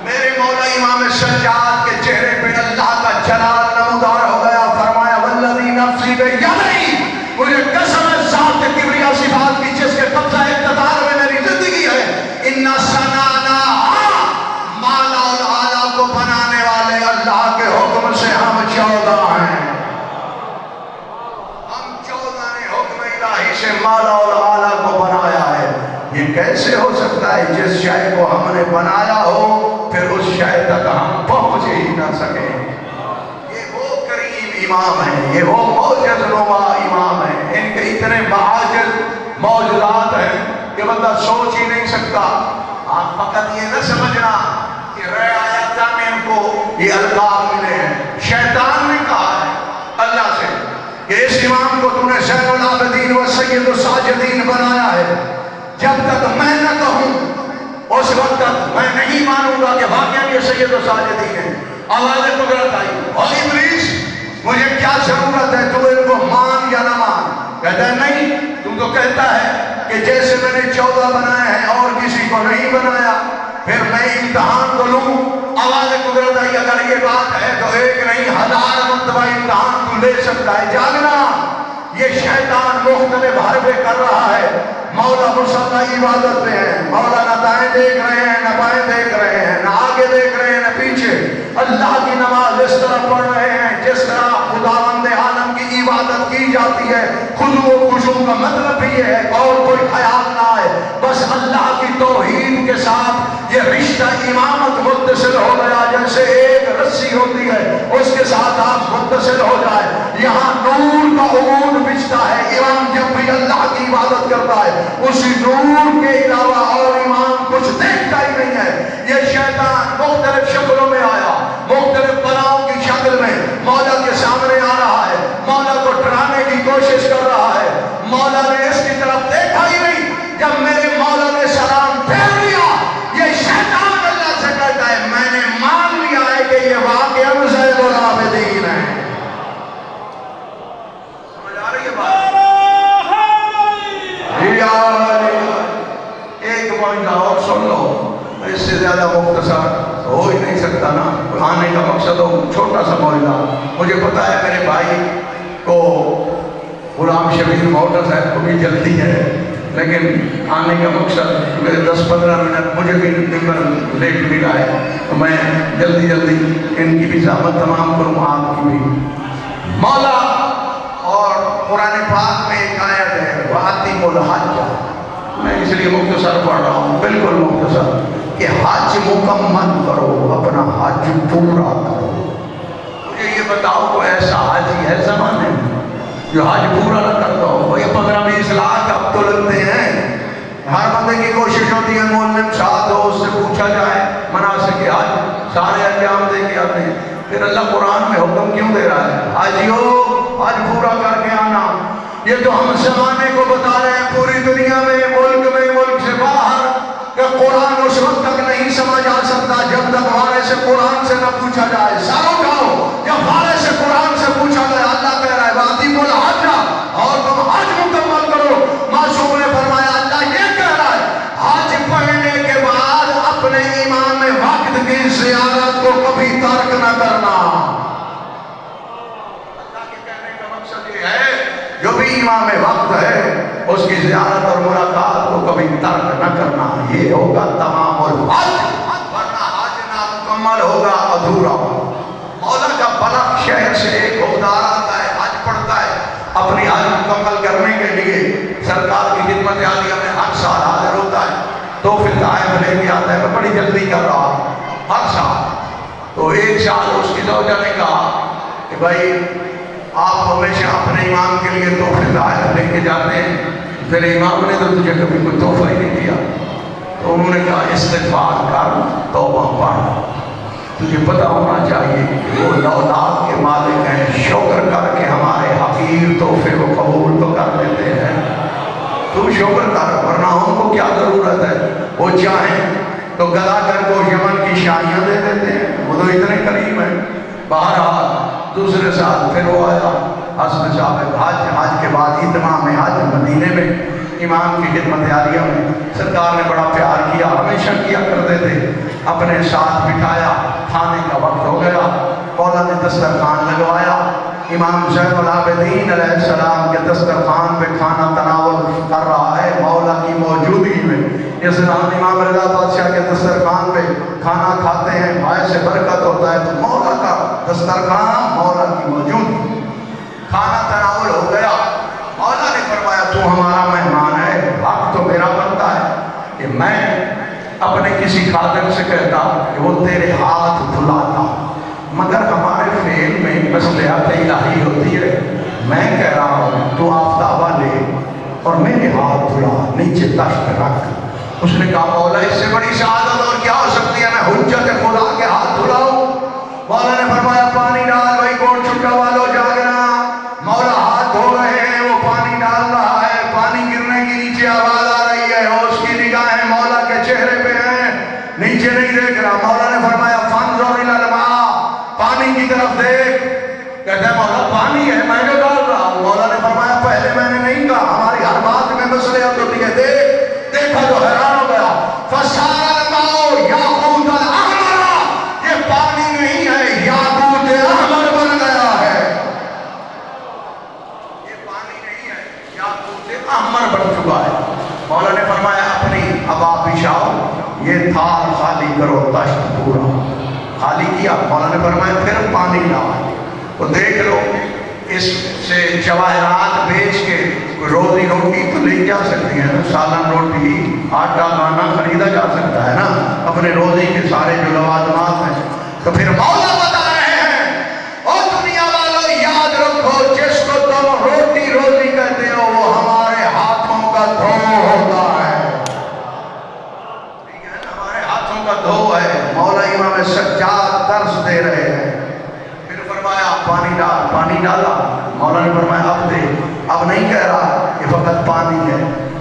Speaker 1: میرے مولا امام سجاد کے چہرے پہ اللہ کا جلال نمودار ہو گیا۔ فرمایا والذی نفسی بیدیہ، مجھے قسم ہے ذات کبریا صفات کی جس کے قبضہ اقتدار میں میری زندگی ہے، ان سنانا مالا الاعلیٰ کو بنانے والے اللہ کے حکم سے ہم 14 ہیں، ہم 14 نے حکم الہی سے مالا الاعلیٰ کو بنایا ہے۔ یہ کیسے ہو سکتا ہے جس شے کو ہم نے بنایا ہو پھر اس شے تک ہم پہنچ ہی نہ سکیں؟ یہ وہ کریم امام ہیں، یہ وہ معجز نما امام ہیں، ان کے اتنے معاجز معجزات ہیں کہ بندہ سوچ ہی نہیں سکتا۔ آپ فقط یہ نہ سمجھنا کہ رعایت میں ان کو یہ القاب ملے ہیں، شیطان نے کہا ہے اللہ سے کہ اس امام کو تو نے زین العابدین و سید الساجدین بنایا ہے، جب تک میں نہ کہوں اس وقت تک میں نہیں مانوں گا کہ واقعی یہ سید الساجدین ہے۔ آواز قدرت آئی، اور ابلیس مجھے کیا ضرورت ہے تو ان کو مان یا نہ مان؟ کہتا ہے نہیں، تم تو کہتا ہے کہ جیسے میں نے 14 بنائے ہیں اور کسی کو نہیں بنایا، پھر میں امتحان تو لوں۔ آواز قدرت آئی، اگر یہ بات ہے تو 1 نہیں 1000 مرتبہ امتحان تو لے سکتا ہے۔ جاگنا، یہ شیطان مختلف حربے کر رہا ہے۔ مولا مصلی عبادت میں ہے، مولا نہ دائیں دیکھ رہے ہیں نہ بائیں دیکھ رہے ہیں، نہ آگے دیکھ رہے ہیں نہ پیچھے۔ اللہ کی نماز اس طرح پڑھ رہے ہیں جس طرح خداوند عالم کی عبادت کی جاتی ہے۔ خضوع و خشوع کا مطلب بھی یہ ہے اور کوئی خیال نہ آئے، بس اللہ کی توحید کے ساتھ یہ رشتہ امامت متصل ہو گیا، جیسے ایک رسی ہوتی ہے اس کے ساتھ آپ متصل ہو جائے۔ یہاں نور کا عمود بچتا ہے، امام جب بھی اللہ کی عبادت کرتا ہے اسی نور کے علاوہ اور امام کچھ دیکھتا ہی نہیں ہے۔ یہ شیطان مختلف شکلوں میں آیا، مختلف بناؤں کی شکل میں مولا کے سامنے آ رہا ہے، مولا کو ڈرانے کی کوشش کر رہا ہے۔ مولا نے اس کی طرف دیکھا ہی نہیں۔ جب میرے مولا نے سلام پھیر لیا، یہ شیطان اللہ سے کہتا ہے میں نے مان لیا ہے کہ یہ واقعاً زین العابدین ہے۔ سمجھ آ رہی ہے بات؟ ایک معجزہ اور سن لو، اس سے زیادہ مختصر ہو ہی نہیں سکتا نا، آنے کا مقصد ہو چھوٹا سا معجزہ۔ مجھے پتا ہے میرے بھائی کو غلام شبیر موٹر صاحب کو بھی جلدی ہے، لیکن آنے کا مقصد میرے 10-15 منٹ مجھے بھی نمبر لیٹ ملا ہے تو میں جلدی ان کی بھی زحمت تمام کروں، آپ کی بھی۔ مولا اور قرآن پاک میں ایک آیت ہے وَأَتِمُّ الْحَجَّ، میں اس لیے مختصر پڑھ رہا ہوں، بالکل مختصر، کہ حج مکمل کرو، اپنا حج پورا کرو۔ مجھے یہ بتاؤ کوئی ایسا حاجی ہے زمانے میں جو حج پورا نہ کرتا ہو؟ یہ 15-20 لاکھ اب تو لگتے ہیں، ہر بندے کی کوشش ہوتی ہے مولم ساتھ ہو، اس سے پوچھا جائے مناسک حج سارے انجام دے کے آتے ہیں۔ پھر اللہ قرآن میں حکم کیوں دے رہا ہے حاجیو حج پورا کر کے آنا؟ یہ تو ہم زمانے کو بتا رہے ہیں، پوری دنیا میں ملک سے باہر قرآن سے نہ پوچھا جائے، سر اٹھاؤ یا بھالے سے قرآن سے پوچھا جائے۔ اللہ کہہ رہا ہے وَأَتِمُّوا الْحَجَّ، اور تم حج مکمل کرو۔ معصوم نے فرمایا اللہ یہ کہہ رہا ہے حج پڑھنے کے بعد اپنے امام وقت کی زیارت کو کبھی ترک نہ کرنا۔ اللہ کے کہنے کا مقصد یہ ہے جو بھی امام وقت ہے اس کی زیارت اور ملاقات کو کبھی ترک نہ کرنا، یہ ہوگا تمام الحج، ورنہ حج نامکمل ہوگا، ادھورا۔ مولا کا بلخ شہر سے ایک عہدیدار آتا ہے، حج پڑھتا ہے، اپنی حج مکمل کرنے کے لیے سرکار کی خدمت عالیہ میں ہر سال حاضر ہوتا ہے، تو پھر تحائف لے کے آتا ہے، میں بڑی جلدی کر رہا ہوں ہر سال۔ تو ایک سال اس کی زوجہ نے کہا کہ بھائی آپ ہمیشہ اپنے امام کے لیے تحفے تحائف لے کے جاتے ہیں، تیرے امام نے تو تجھے کبھی کوئی تحفہ ہی نہیں دیا۔ تو انہوں نے کہا استغفار کر، توبہ پڑھ، تجھے پتہ ہونا چاہیے کہ وہ اولاد کے مالک ہیں، شکر کر کے ہمارے حقیر تحفے کو قبول تو کر لیتے ہیں، تم شکر کر، ورنہ ہم کو کیا ضرورت ہے۔ وہ چاہیں تو گداگر کو یمن کی شاہیاں دے دیتے ہیں، وہ تو اتنے قریب ہیں۔ بہرحال دوسرے سال پھر وہ آیا حسن صاحب حج کے بعد اتمام حج مدینے میں امام کی خدمت عالیہ میں سرکار نے بڑا پیار کیا، ہمیشہ کیا کرتے تھے، اپنے ساتھ بٹھایا، کھانے کا وقت ہو گیا، مولا نے دسترخوان لگوایا، امام زین العابدین علیہ السلام کے دسترخوان پہ کھانا تناول کر رہا ہے مولا کی موجودگی میں۔ اس طرح امام رضا بادشاہ کے دسترخوان پہ کھانا کھاتے ہیں، بھائی سے برکت ہوتا ہے، تو مولا کا دسترخوان مولا کی موجودگی، کھانا تناول ہو گیا۔ مولا نے فرمایا تو ہمارا مہمان ہے، حق تو میرا بنتا ہے کہ میں اپنے کسی خادم سے کہتا کہ وہ تیرے ہاتھ دھلاتا، مگر ہمارے فعل میں مصلحت الہی ہوتی ہے، میں کہہ رہا ہوں تو آفتابہ لے اور میرے ہاتھ دھلا، نیچے تشت رکھ۔ اس نے کہا مولا اس سے بڑی سعادت اور کیا ہو سکتی ہے، میں حجت خدا کے ہاتھ دھلاؤں؟ مولا نے فرمایا پانی ڈال، بھائی کوٹ چھٹا والو جاگنا۔ مولا ہاتھ دھو رہے ہیں، وہ پانی ڈال رہا ہے، پانی گرنے کی نیچے آواز آ رہی ہے، اور اس کی نگاہیں مولا کے چہرے پہ ہیں، نیچے نہیں دیکھ رہا۔ مولا نے فرمایا فانظر الی الماء، پانی کی طرف دیکھ۔ کہتا ہے مولا پانی ہے، میں جو ڈال رہا ہوں۔ مولا نے فرمایا پہلے میں نے نہیں کہا، ہماری ہر بات میں مصلحت ہوتی ہے، دیکھ۔ دیکھا تو حیران ہو گیا، فَصَارَ الْمَاءُ یاقوتَ الْأَحْمَرَ، یہ پانی نہیں ہے، یاقوت احمر بن گیا ہے۔ یہ پانی نہیں ہے، یاقوت احمر بن چکا ہے۔ مولا نے فرمایا اپنی ابا بچھاؤ، یہ تھال خالی کرو، تشت پورا خالی کیا۔ مولا نے فرمایا پھر پانی لاؤ، تو دیکھ لو اس سے جواہرات بیچ کے روزی روٹی تو لی جا سکتی ہے نا، سالن روٹی، آٹا دانا خریدا جا سکتا ہے نا، اپنے روزی کے سارے جو لوازمات ہیں۔ تو پھر مولا بتا رہے ہیں او دنیا والو یاد رکھو، جس کو تم روٹی روزی کہتے ہو وہ ہمارے ہاتھوں کا دھو ہوتا ہے، ٹھیک ہے نا، ہمارے ہاتھوں کا دھو ہے۔ مولا امام سجاد درس دے رہے ہیں، پھر فرمایا پانی ڈال، پانی ڈالا۔ مولا نے فرمایا اب دے، اب نہیں کہہ رہا کہ فقط پانی ہے،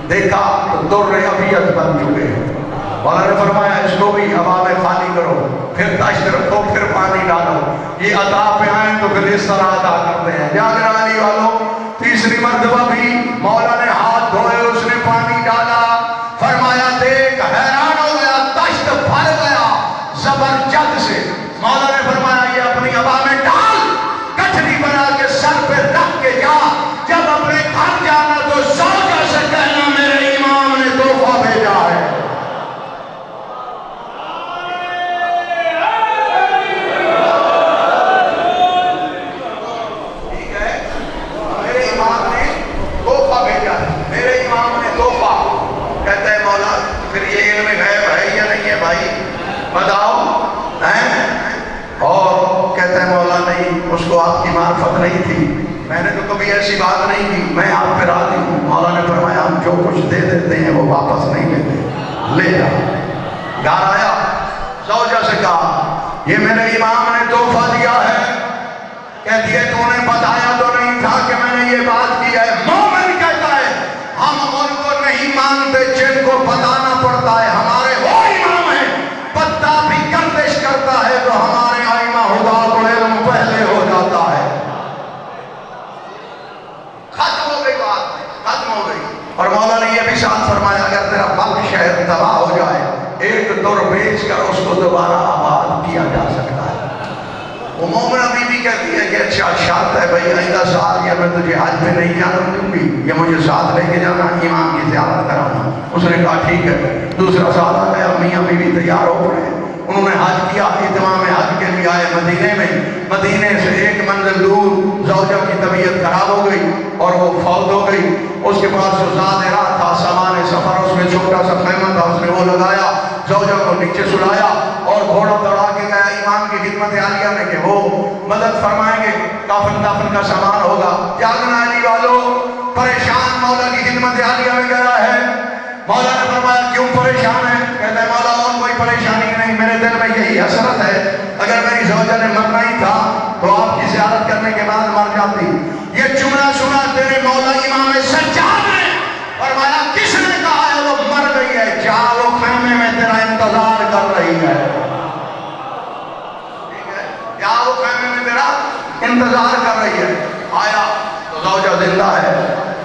Speaker 1: دیکھا تو در ابیض بن چکے ہیں۔ مولا نے فرمایا اس کو بھی ہوا میں خالی کرو، پھر تشت رکھو، پھر پانی ڈالو۔ یہ عطا پہ آئیں تو پھر اس طرح عطا کرتے ہیں۔ جاگر علی والوں تیسری مرتبہ بھی مولا نے ہاتھ دھوئے، اس نے پانی ڈالا، فرمایا دیکھ، حیران ہو گیا، تشت بھر گیا زبرجد سے۔ مولا نے فرمایا یہ اپنی ہوا میں ڈال، کٹھری بنا کے سر پہ رکھ کے جا، جب اپنے گھر جانا تو زوجہ سے کہنا میرے امام نے تحفہ بھیجا ہے۔ ٹھیک ہے، میرے امام نے تحفہ بھیجا ہے، میرے امام نے تحفہ۔ کہتا ہے مولا پھر یہ علم غیب ہے یا نہیں ہے بھائی بتاؤ ہیں؟ اور کہتا ہے مولا نہیں، اس کو آپ کی معرفت نہیں تھی، میں نے تو کبھی ایسی بات نہیں کی، میں آپ پہ راضی ہوں۔ مولا نے فرمایا ہم جو کچھ دے دیتے ہیں وہ واپس نہیں لیتے، لے جا۔ گھر آیا، زوجہ سے کہا یہ میرے امام نے تحفہ دیا ہے۔ کہتی ہے تو نے بتایا تو نہیں تھا کہ میں نے یہ بات کی ہے؟ مومن کہتا ہے ہم ان کو نہیں مانتے جن کو بتانا پڑتا ہے، ہمارے وہ امام ہیں، پتا بھی گردش کرتا ہے تو ایک دور بیچ کر اس کو دوبارہ آباد کیا جا سکتا ہے۔ وہ مومنہ بی بی کہتی ہے کہ اچھا شرط ہے بھائی آئندہ سال یا میں تجھے حج پہ نہیں جانا دوں گی، یا مجھے ساتھ لے کے جانا امام کی زیارت کرانا۔ اس نے کہا ٹھیک ہے۔ دوسرا سال آ گیا، میاں بیوی تیار ہو پڑے، انہوں نے حج کیا، اتمام حج کے لیے آئے مدینے میں۔ مدینے سے ایک منزل دور زوجہ کی طبیعت خراب ہو گئی اور وہ فوت ہو گئی۔ اس کے پاس جو زاد راہ تھا، سامان سفر، اس میں چھوٹا سا خیمہ تھا، اس نے وہ لگایا، زوجہ کو نیچے سلایا اور گھوڑا دوڑا کے گیا امام کی خدمت عالیہ میں کہ وہ مدد فرمائیں گے، کافن دافن کا سامان ہوگا۔ جاگنا علی والو، پریشان مولا کی خدمت عالیہ میں گیا ہے۔ مولا نے فرمایا کیوں پریشان ہے؟ کہتا ہے مولا اور کوئی پریشانی نہیں، میرے دل میں یہی حسرت ہے، اگر میری زوجہ نے مرنا ہی تھا تو آپ کی زیارت کرنے کے بعد مر جاتی۔ یہ چنا سنا تیرے مولا امام سجاد نے فرمایا کس نے کہا ہے وہ مر گئی ہے؟ جا وہ خیمے میں تیرا انتظار کر رہی ہے، جا وہ خیمے میں تیرا انتظار کر رہی ہے۔ آیا تو زوجہ زندہ ہے،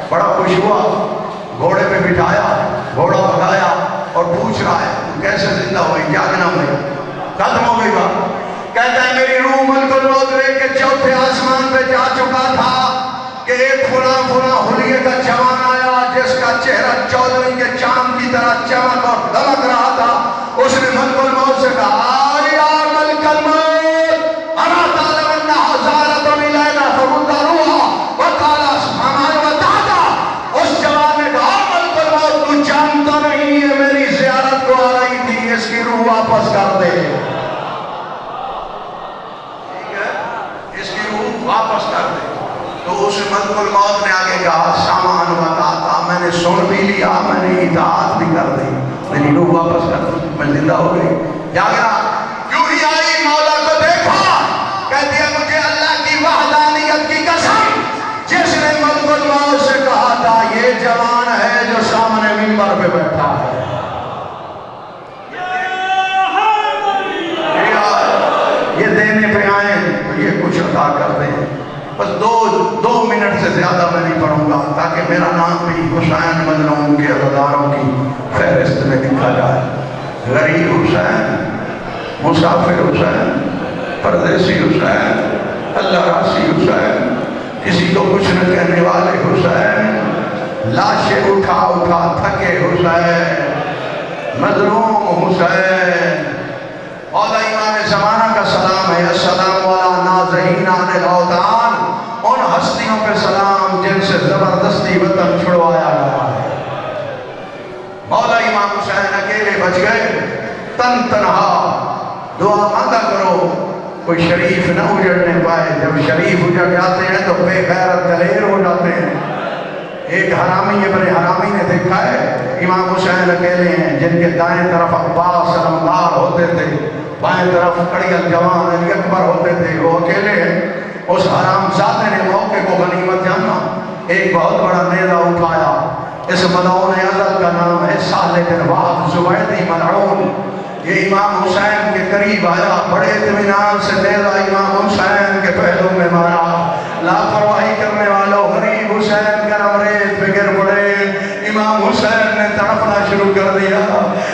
Speaker 1: بڑا خوش ہوا، گھوڑے پہ بٹھایا، گھوڑا بھگایا اور پوچھ رہا ہے تو کیسے زندہ ہوئی، جاگنا ہوئی، ختم ہو گئی بات۔ کہتا ہے میری روح ملک الموت لے کے چوتھے آسمان پہ جا چکا تھا کہ ایک فلاں فلاں حلیے کا جوان آیا جس کا چہرہ چودھویں کے چاند کی طرح چمک اور دمک رہا تھا۔ اس نے ملک الموت سے کہا یا ملک الموت انا تعلم انہا زارت ملینا فرد روحا وقالا ہمان وطادا۔ اس جوان نے کہا ملک الموت تو جانتا نہیں ہے میری زیارت کو آ رہی تھی، اس کی روح واپس کر دے، اس کی روح واپس کر دے۔ تو اس ملک الموت نے آگے کہا سامان وطادا، میں نے سن بھی لیا، میں نے اطاعت بھی کر دی، میری روح واپس کر دی، میں زندہ ہو گئی۔ جاگنا کیوں ہی آئی، مولا کو دیکھا، کہتی ہے مجھے اللہ کی وحدانیت کی قسم، جس نے ملک الموت سے کہا تھا یہ جوان ہے جو سامنے منبر پہ بیٹھا ہے، یہ دینے پہ آئے تو یہ کچھ عطا کر دیں۔ بس دو منٹ سے زیادہ میں نہیں پڑھوں گا تاکہ میرا نام بھی حسین مظلوم کے عزاداروں کی فہرست میں لکھا جائے۔ غریب حسین، مسافر حسین، پردیسی حسین، اللہ راسی حسین، کسی کو کچھ نہ کہنے والے حسین، لاشیں اٹھا اٹھا تھکے حسین، مظلوم حسین۔ مولا امام زمانہ کا سلام ہے، السلام علی ناظرین عن الاوطان، ان ہستیوں پہ سلام جن سے زبردستی وطن چھڑوایا گیا ہے۔ مولا امام حسین اکیلے بچ گئے، تن تنہا، دعا مانگا کرو کوئی شریف نہ اجڑنے پائے، جب شریف اجڑ جاتے ہیں تو بے غیرت دلیر ہو جاتے ہیں۔ ایک حرامی ابن حرامی نے دیکھا ہے امام حسین اکیلے ہیں، جن کے دائیں طرف عباس علمدار ہوتے تھے، بائیں طرف کڑیل جوان علی اکبر ہوتے تھے، وہ اکیلے ہیں۔ اس حرام زادے نے موقع کو غنیمت جانا، ایک بہت بڑا نیزہ اٹھایا، اس ملعون ازل کا نام ہے صالح بن وہب زبیدی ملعون۔ یہ امام حسین کے قریب آیا، بڑے اطمینان سے نیزہ امام حسین کے پہلو میں مارا۔ لاپرواہی کرنے والوں غریب حسین کا نمریز پہ گر پڑے۔ امام حسین نے تڑپنا شروع کر دیا،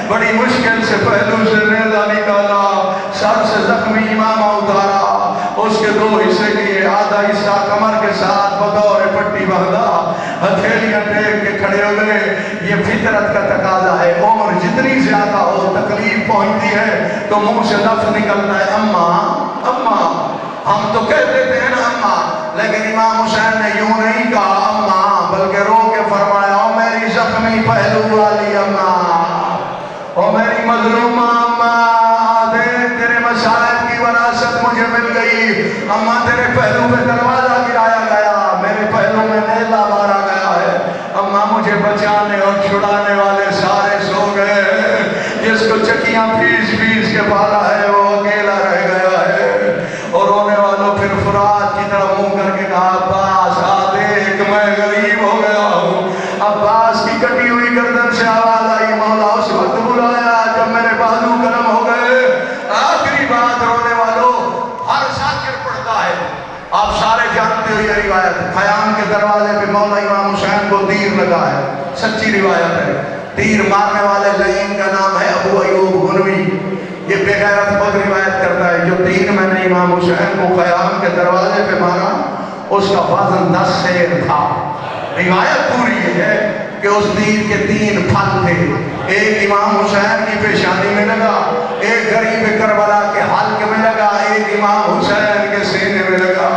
Speaker 1: بڑی مشکل سے پہلو سے نیزہ نکالا، سر سے زخمی امام اتارا، اس کے دو حصے کیے، آدھا حصہ کمر کے ساتھ بطور پٹی باندھا، ہتھیلیاں ٹیک کے کھڑے ہو گئے۔ یہ فطرت کا تقاضا ہے، عمر جتنی زیادہ ہو تکلیف پہنچتی ہے تو منہ سے لفظ نکلتا ہے اماں اماں، ہم تو کہتے تھے نا اماں، لیکن امام حسین نے یوں نہیں کہا اماں، بلکہ رو کے فرمایا او میری زخمی پہلو والی اماں، او میری مظلومہ اماں، دیکھ تیرے مسائل کی وراثت مجھے مل گئی، اماں تیرے پہلو پہ دروازہ گرایا گیا، میرے پہلو میں نیزہ مارا گیا ہے، اماں مجھے بچانے اور چھڑانے والے سارے سو گئے، جس کو چکیاں پیس پیس کے پالا ہے وہ اکیلا رہ گیا ہے۔ اور رونے والوں پھر فرات کی طرف منہ کر کے کہا عباس آ دیکھ میں غریب ہو گیا ہوں۔ عباس کی کٹی ہوئی گردن سے آواز آئی، مولا اس وقت بلایا جب میرے بازو گرم ہو گئے۔ آخری بات رونے والوں، ہر ذاکر پڑھتا ہے، آپ سارے جانتے ہو یہ روایت، خیام کے دروازے پہ مولا امام حسین کو تیر لگا ہے، سچی روایت ہے۔ تیر مارنے والے لعین کا نام ہے ابو ایوب امام حسین کو خیام کے دروازے پہ مارا، اس کا وزن 10 سیر تھا۔ روایت پوری یہ ہے کہ اس تیر کے 3 پھل تھے، ایک امام حسین کی پیشانی میں لگا، ایک غریب کربلا کے حلق میں لگا، ایک امام حسین کے سینے میں لگا۔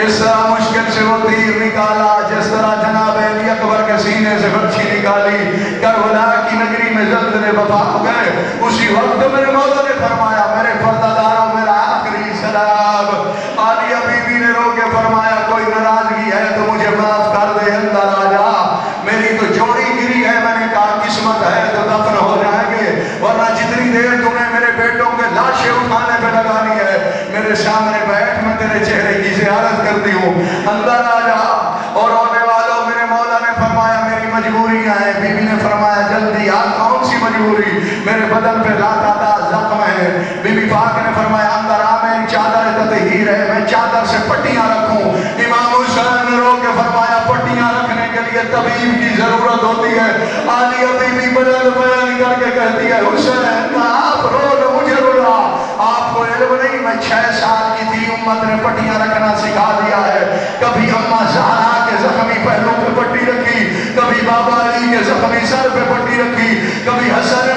Speaker 1: اس طرح مشکل سے وہ تیر نکالا جس طرح جناب علی اکبر کے سینے سے برچھی نکالی۔ کربلا کی نگری میں زلزلے برپا ہو گئے۔ اسی وقت میرے مولا نے فرمایا میرے پردہ میرا آخری سلام۔ عالیہ بی بی نے رو کے فرمایا کوئی ناراضگی ہے تو مجھے معاف کر دے، اندر آ جا، میری تو جوڑی گری ہے۔ میں نے کہا قسمت ہے تو دفن ہو جائیں گے، ورنہ جتنی دیر تو نے میرے بیٹوں کے لاشیں اٹھانے پہ لگانی ہے، میرے سامنے بیٹھ، میں تیرے چہرے کی زیارت کرتی ہوں، اندر آ جا۔ اور رونے والوں میرے مولا نے فرمایا میری مجبوریاں ہیں۔ بی بی نے فرمایا جلدی آ، کون سی مجبوری؟ میرے بدن پہ لاتعداد زخم ہے۔ بی بی پاک نے فرمایا اندر آ، میری چادر تطہیر ہے، میں چادر سے پٹیاں رکھوں؟ امام حسین نے رو کے فرمایا پٹیاں رکھنے کے لیے طبیب کی ضرورت ہوتی ہے۔ عالیہ بی بی بدل بیان کر کے کہتی ہے حسین آپ رو لو، مجھے رلا، آپ کو علم نہیں، میں 6 سال کی تھی، امت نے پٹیاں رکھنا سکھا دیا ہے۔ کبھی اماں زہرا کے زخمی پہلو پہ پٹی رکھی، کبھی بابا علی کے زخمی سر پہ پٹی رکھی، کبھی حسن